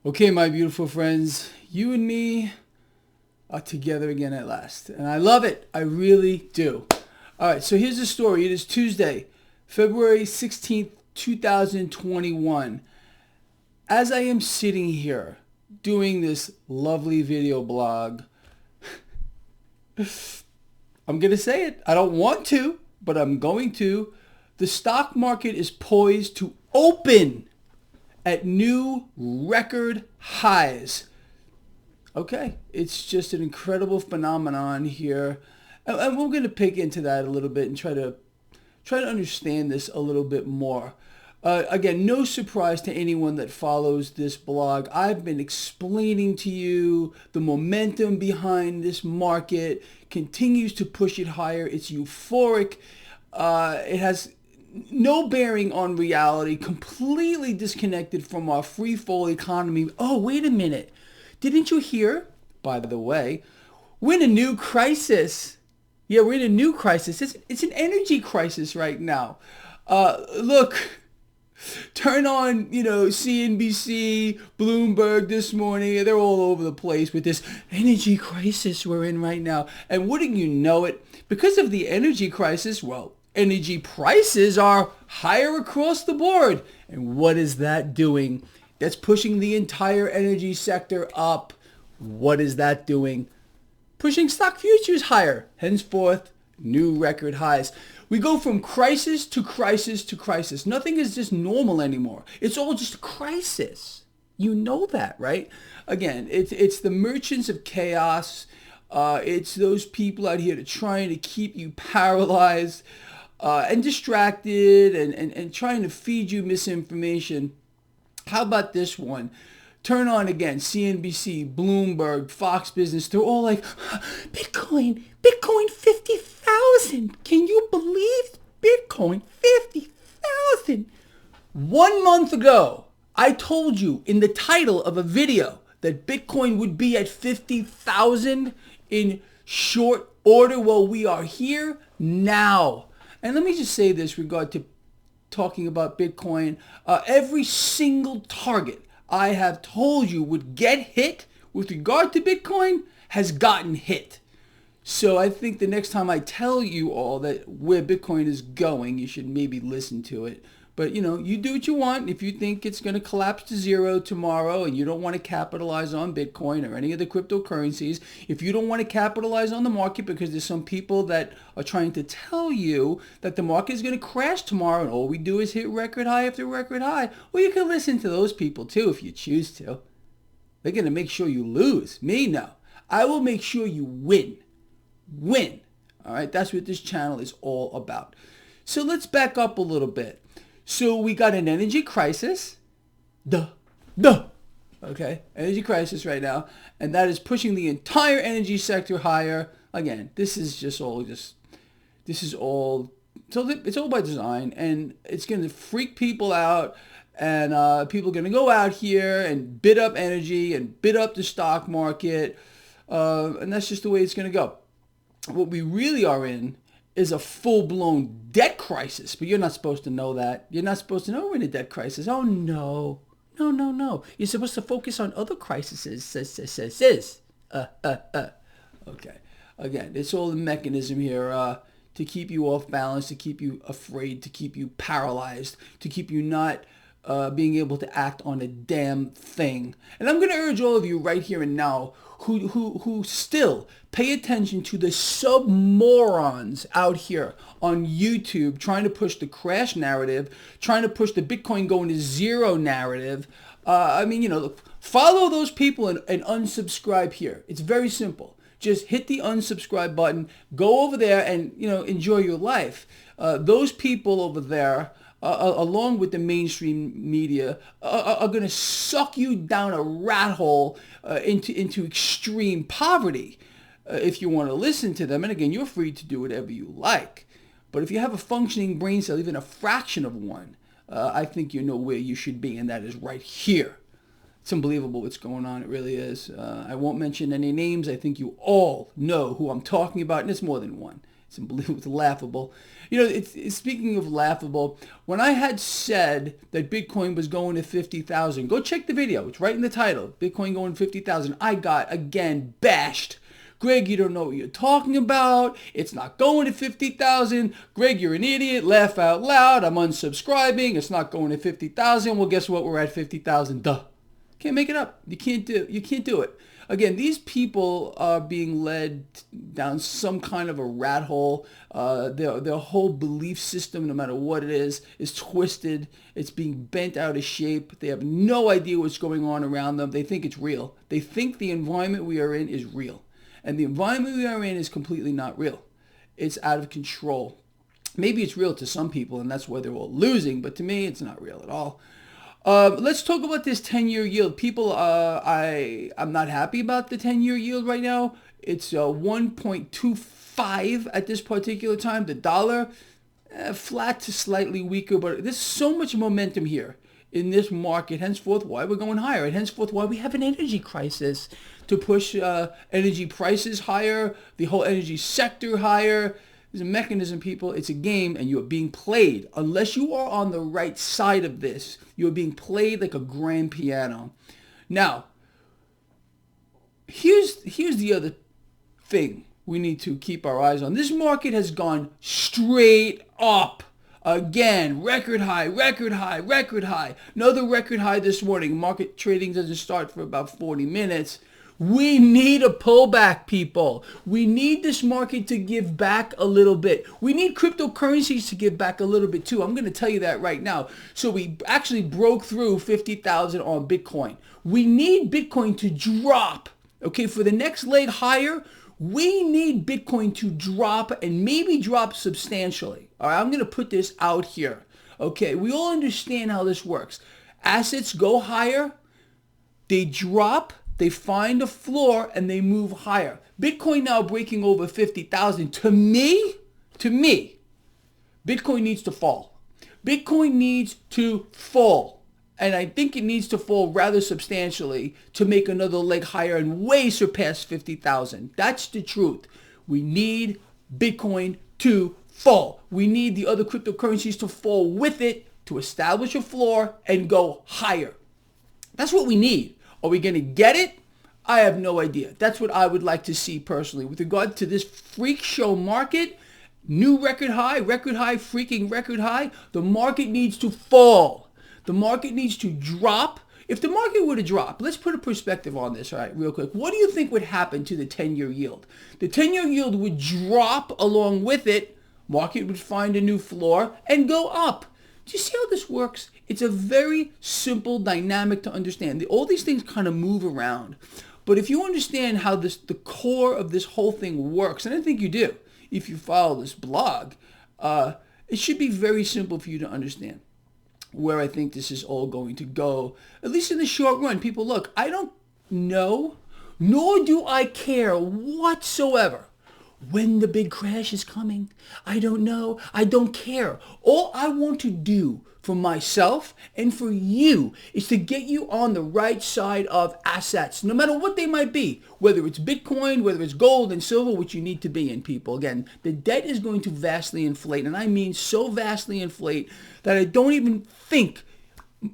Okay, my beautiful friends, you and me are together again at last. And I love it. I really do. All right, so here's the story. It is Tuesday, February 16th, 2021. As I am sitting here doing this lovely video blog, I'm going to say it. I don't want to, but I'm going to. The stock market is poised to open at new record highs. Okay, it's just an incredible phenomenon here. And we're going to pick into that a little bit and try to understand this a little bit more. Again, no surprise to anyone that follows this blog. I've been explaining to you the momentum behind this market continues to push it higher. It's euphoric. It has no bearing on reality, completely disconnected from our free fall economy. Oh, wait a minute. Didn't you hear, by the way, we're in a new crisis. Yeah, we're in a new crisis. It's an energy crisis right now. Look, turn on, CNBC, Bloomberg this morning. They're all over the place with this energy crisis we're in right now. And wouldn't you know it, because of the energy crisis, well, energy prices are higher across the board. And what is that doing? That's pushing the entire energy sector up. What is that doing? Pushing stock futures higher. Henceforth, new record highs. We go from crisis to crisis to crisis. Nothing is just normal anymore. It's all just a crisis. You know that, right? Again, it's the merchants of chaos. It's those people out here trying to keep you paralyzed and distracted and trying to feed you misinformation. How about this one? Turn on again, CNBC, Bloomberg, Fox Business. They're all like, Bitcoin 50,000. Can you believe Bitcoin 50,000? 1 month ago, I told you in the title of a video that Bitcoin would be at 50,000 in short order. Well, we are here now. And let me just say this regard to talking about Bitcoin. Every single target I have told you would get hit with regard to Bitcoin has gotten hit. So I think the next time I tell you all that where Bitcoin is going, you should maybe listen to it. But, you do what you want. If you think it's going to collapse to zero tomorrow and you don't want to capitalize on Bitcoin or any of the cryptocurrencies, if you don't want to capitalize on the market because there's some people that are trying to tell you that the market is going to crash tomorrow and all we do is hit record high after record high, well, you can listen to those people too if you choose to. They're going to make sure you lose. Me, no. I will make sure you win. Win. All right? That's what this channel is all about. So let's back up a little bit. So we got an energy crisis. Okay, energy crisis right now. And that is pushing the entire energy sector higher. Again, it's all by design. And it's going to freak people out. And people are going to go out here and bid up energy and bid up the stock market. And that's just the way it's going to go. What we really are in is a full-blown debt crisis, but you're not supposed to know that. You're not supposed to know we're in a debt crisis. Oh, no. No. You're supposed to focus on other crises. Okay. Again, it's all the mechanism here to keep you off balance, to keep you afraid, to keep you paralyzed, to keep you not being able to act on a damn thing. And I'm going to urge all of you right here and now who still pay attention to the sub-morons out here on YouTube trying to push the crash narrative, trying to push the Bitcoin going to zero narrative. Look, follow those people and unsubscribe here. It's very simple. Just hit the unsubscribe button, go over there and, enjoy your life. Those people over there, along with the mainstream media, are going to suck you down a rat hole into extreme poverty if you want to listen to them. And again, you're free to do whatever you like. But if you have a functioning brain cell, even a fraction of one, I think you know where you should be, and that is right here. It's unbelievable what's going on. It really is. I won't mention any names. I think you all know who I'm talking about, and it's more than one. It's unbelievable. It's laughable. You know, it's speaking of laughable. When I had said that Bitcoin was going to 50,000, go check the video. It's right in the title. Bitcoin going to 50,000. I got, again, bashed. Greg, you don't know what you're talking about. It's not going to 50,000. Greg, you're an idiot. Laugh out loud. I'm unsubscribing. It's not going to 50,000. Well, guess what? We're at 50,000. Duh. Can't make it up. You can't do it. Again, these people are being led down some kind of a rat hole. Their whole belief system, no matter what it is twisted. It's being bent out of shape. They have no idea what's going on around them. They think it's real. They think the environment we are in is real. And the environment we are in is completely not real. It's out of control. Maybe it's real to some people, and that's why they're all losing. But to me, it's not real at all. Let's talk about this 10-year yield. People, I'm not happy about the 10-year yield right now. It's 1.25 at this particular time. The dollar, flat to slightly weaker, but there's so much momentum here in this market. Henceforth, why we're going higher. And henceforth, why we have an energy crisis to push energy prices higher, the whole energy sector higher. There's a mechanism, people. It's a game, and you're being played. Unless you are on the right side of this, you're being played like a grand piano. Now, here's the other thing we need to keep our eyes on. This market has gone straight up. Again, record high, record high, record high. Another record high this morning. Market trading doesn't start for about 40 minutes. We need a pullback, people. We need this market to give back a little bit. We need cryptocurrencies to give back a little bit too. I'm going to tell you that right now. So we actually broke through 50,000 on Bitcoin. We need Bitcoin to drop. Okay, for the next leg higher, we need Bitcoin to drop and maybe drop substantially. All right, I'm going to put this out here. Okay, we all understand how this works. Assets go higher, they drop, they find a floor, and they move higher. Bitcoin now breaking over 50,000. To me, Bitcoin needs to fall. Bitcoin needs to fall. And I think it needs to fall rather substantially to make another leg higher and way surpass 50,000. That's the truth. We need Bitcoin to fall. We need the other cryptocurrencies to fall with it to establish a floor and go higher. That's what we need. Are we going to get it? I have no idea. That's what I would like to see personally. With regard to this freak show market, new record high, freaking record high, the market needs to fall. The market needs to drop. If the market were to drop, let's put a perspective on this, all right, real quick. What do you think would happen to the 10-year yield? The 10-year yield would drop along with it. Market would find a new floor and go up. Do you see how this works? It's a very simple dynamic to understand. All these things kind of move around. But if you understand how the core of this whole thing works, and I think you do, if you follow this blog, it should be very simple for you to understand where I think this is all going to go, at least in the short run. People, look, I don't know, nor do I care whatsoever when the big crash is coming. I don't know. I don't care. All I want to do for myself and for you is to get you on the right side of assets, no matter what they might be, whether it's Bitcoin, whether it's gold and silver, which you need to be in, people. Again, the debt is going to vastly inflate, and I mean so vastly inflate that I don't even think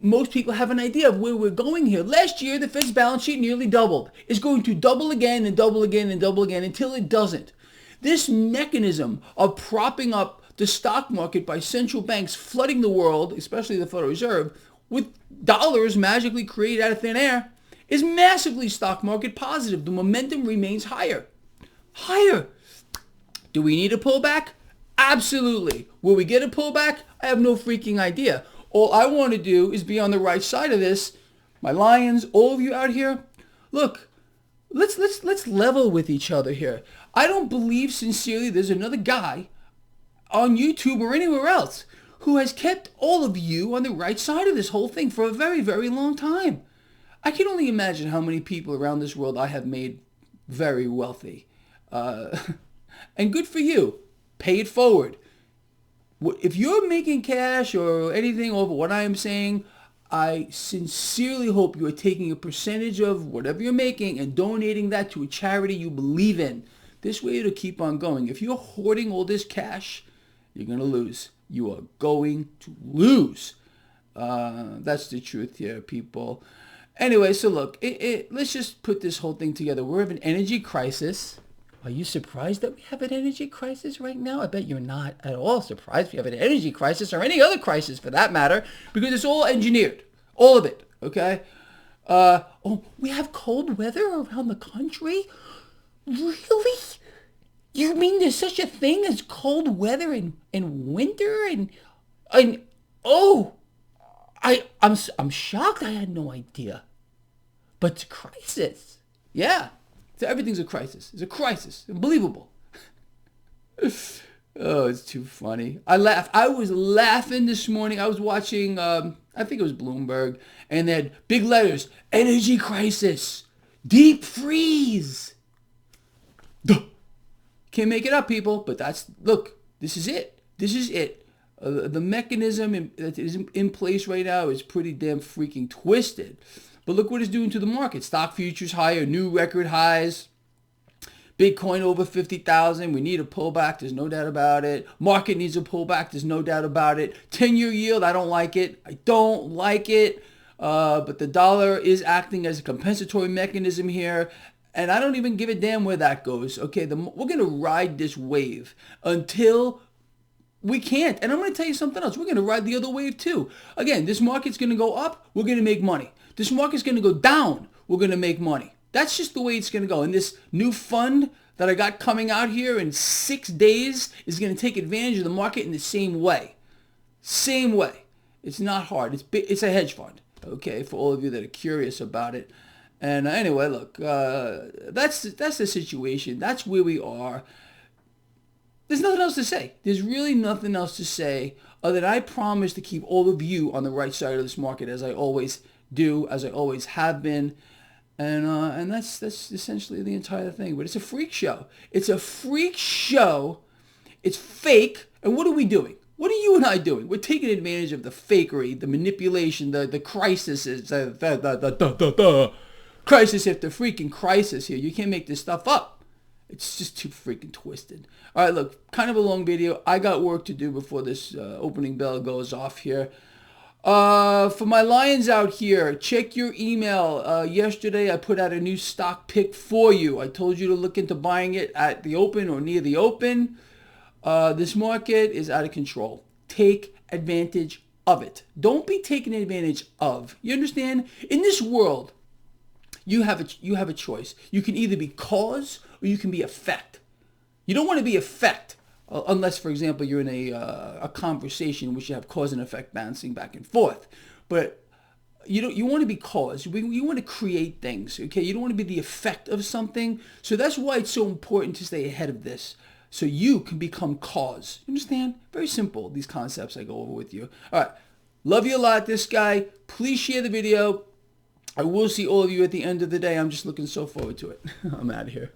most people have an idea of where we're going here. Last year, the Fed's balance sheet nearly doubled. It's going to double again and double again and double again until it doesn't. This mechanism of propping up the stock market by central banks flooding the world, especially the Federal Reserve, with dollars magically created out of thin air, is massively stock market positive. The momentum remains higher. Higher. Do we need a pullback? Absolutely. Will we get a pullback? I have no freaking idea. All I want to do is be on the right side of this. My lions, all of you out here, look, let's level with each other here. I don't believe sincerely there's another guy on YouTube or anywhere else who has kept all of you on the right side of this whole thing for a very, very long time. I can only imagine how many people around this world I have made very wealthy. And good for you. Pay it forward. If you're making cash or anything over what I am saying, I sincerely hope you are taking a percentage of whatever you're making and donating that to a charity you believe in. This way it'll keep on going. If you're hoarding all this cash, you're going to lose. You are going to lose. That's the truth here, people. Anyway, so look, let's just put this whole thing together. We're having an energy crisis. Are you surprised that we have an energy crisis right now? I bet you're not at all surprised we have an energy crisis, or any other crisis for that matter, because it's all engineered. All of it, okay? Oh, we have cold weather around the country? Really? You mean there's such a thing as cold weather in winter? I'm shocked. I had no idea. But it's a crisis. Yeah. So everything's a crisis. It's a crisis. Unbelievable. Oh, it's too funny. I laugh. I was laughing this morning. I was watching, I think it was Bloomberg, and they had big letters, energy crisis, deep freeze. Duh. Can't make it up, people, but look, this is it. This is it. The mechanism that is in place right now is pretty damn freaking twisted. But look what it's doing to the market. Stock futures higher, new record highs. Bitcoin over 50,000. We need a pullback. There's no doubt about it. Market needs a pullback. There's no doubt about it. 10-year yield, I don't like it. I don't like it. But the dollar is acting as a compensatory mechanism here. And I don't even give a damn where that goes. Okay, we're going to ride this wave until we can't. And I'm going to tell you something else. We're going to ride the other wave too. Again, this market's going to go up. We're going to make money. This market's going to go down. We're going to make money. That's just the way it's going to go. And this new fund that I got coming out here in 6 days is going to take advantage of the market in the same way. Same way. It's not hard. It's a hedge fund, okay, for all of you that are curious about it. And anyway, look, that's the situation. That's where we are. There's nothing else to say. There's really nothing else to say other than I promise to keep all of you on the right side of this market, as I always do, as I always have been. And that's essentially the entire thing. But it's a freak show. It's a freak show. It's fake. And what are we doing? What are you and I doing? We're taking advantage of the fakery, the manipulation, the crisis, crisis after freaking crisis here. You can't make this stuff up. It's just too freaking twisted. All right, look, kind of a long video. I got work to do before this opening bell goes off here. For my lions out here, check your email. Yesterday, I put out a new stock pick for you. I told you to look into buying it at the open or near the open. This market is out of control. Take advantage of it. Don't be taken advantage of. You understand? In this world, you have a choice. You can either be cause or you can be effect. You don't want to be effect. Unless, for example, you're in a conversation in which you have cause and effect bouncing back and forth. But you want to be cause. You want to create things, okay? You don't want to be the effect of something. So that's why it's so important to stay ahead of this, so you can become cause. You understand? Very simple, these concepts I go over with you. All right. Love you a lot, this guy. Please share the video. I will see all of you at the end of the day. I'm just looking so forward to it. I'm out of here.